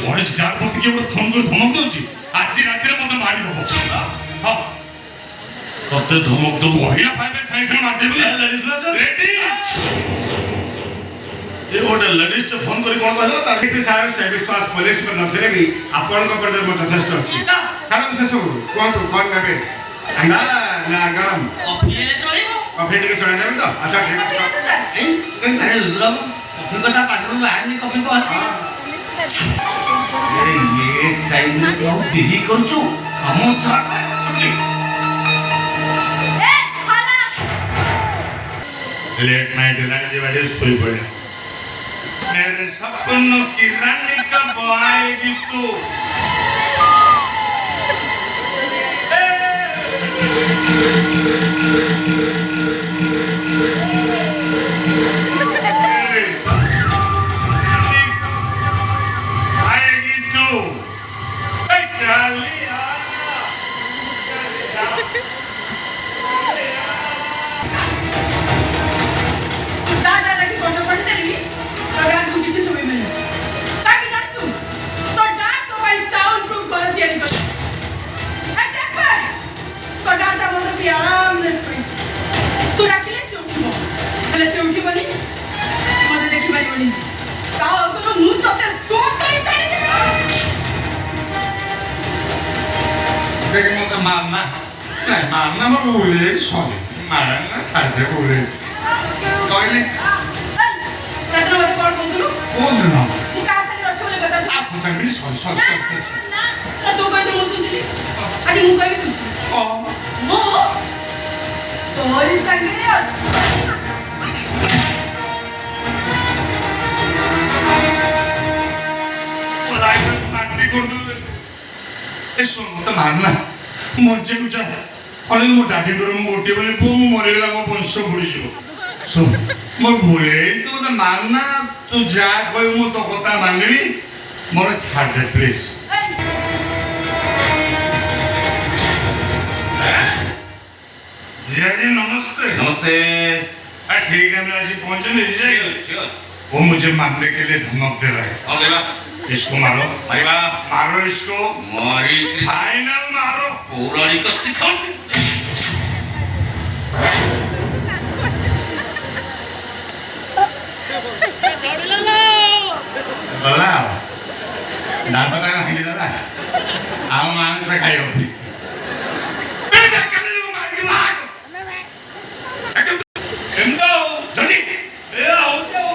ଘରେ ଯାହା ପ୍ରତି କିଏ ଗୋଟେ ଫୋନ୍ କରି ଧମକ ଦଉଛି ଆଜି ରାତିରେ ମତେ ମାରିଦବ। ହଁ ତତେ ଧମକ ଦବୁ କହିଲା ପାଇବେ ସାଙ୍ଗେ ସାଙ୍ଗେ ମାରିଦେବି। ରେଡି ये गोटे लेडीज फोन करी कौन कहला ताकि साहेब से विश्वास पुलिस पर नथिले भी आपन को पर मत यथेष्ट अछि कारण से सब कोन तो कोन नेबे अंडा ना गरम कॉफी ले चलेबो कॉफी टिके चढ़ा देबे तो अच्छा ठीक है सर अरे रुद्रम कॉफी कथा पाटरू बाहर नहीं कॉफी पर ये टाइम में तो डिगी करछु हम छाट ए खलास लेट नाइट रानी जी वाले सोई पड़े। मेरे सपनों की रानी कब आएगी तू? आएगी तू? चालिया दादा लगी कोन पड़ते रे अगर तू किसी सुबह में काकी जान तू तो डांट तो भाई साउंड प्रूफ कर दिया निकल अटैक पर तो डांटा बोल के आराम से सोई तू रखले से उठिबो हले से उठिबो नी मते देखि पारिबो नी काओ तोर मुंह तते शॉट करी चाहि दे देख मत मारना नहीं मारना मैं बोले सॉरी मारना छाड़ दे बोले कहले सत्र मते कोन कहतुलु कौन ना मु का संगे रछ बोले बता तू आप मुझे मिली सॉरी सॉरी सॉरी ना तू कहतु मु सुनली आज मु कहबी तू ओ मो तोरी संगे अछि लाइफ पार्टी कर दो ए सुन मत मारना मजे को जा अनिल मो डाडी कर मो गोटे बोले पो मो मरेला मो वंश बुड़ी जीव सुन मो भूले तू मत मारना तू जा कोई मो तो कथा मानबी मोर छाड़ दे प्लीज। जी नमस्ते नमस्ते ठीक है मैं आज पहुंचे नहीं श्योर वो मुझे मारने के लिए धमक दे रहा है। और देवा इसको मारो मारिबा मारो इसको मारी फाइनल मारो पौराणिक शिखर बोला दांत का हंडी दादा आव मांस खायो एंदो जल्दी ए आओ जाओ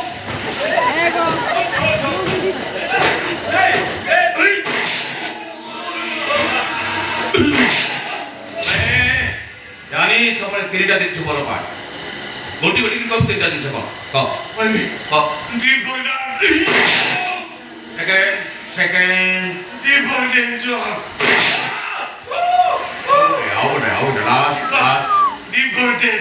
यानी सबले तीनटा दिन छुबर पाट गोटी गोटी कब तीनटा दिन छुबर क सेकंड जो out लास्ट डिपोर्टेड